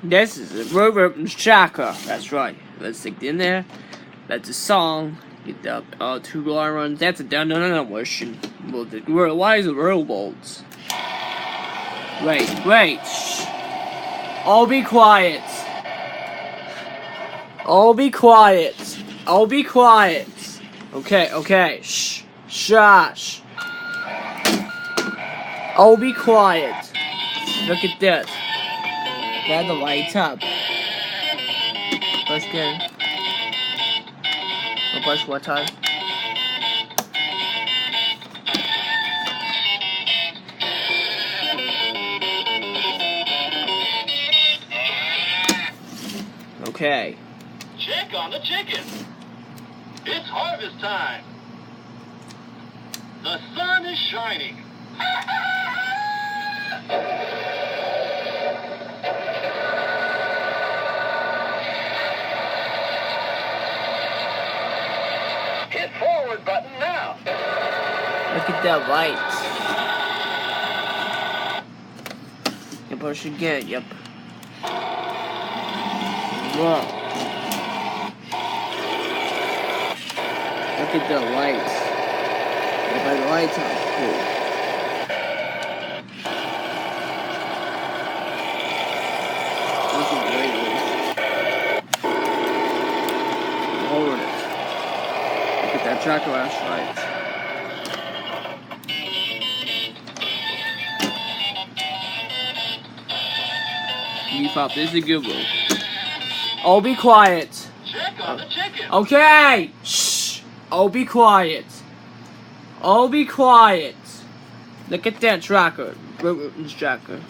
This is a Robert Shaka. That's right. Let's stick in there. That's a song. Get the 2 bar runs. That's a done version. Why is it robots? Wait. Shh. All be quiet. All be quiet. All be quiet. Okay. Shh. Shush. All be quiet. Look at this. Got the lights up. Let's get. I'll push one time. Okay. Check on the chicken. It's harvest time. The sun is shining. Hit forward button now. Look at that lights. You push again. Yep. Whoa. Look at the lights. Look at the lights on. Cool. Looking great. Lower it. Look at that tracker last lights. Pop, this is a good one. All be quiet. Check on the chicken. Okay. Shh. All be quiet. All be quiet. Look at that tracker. Tracker.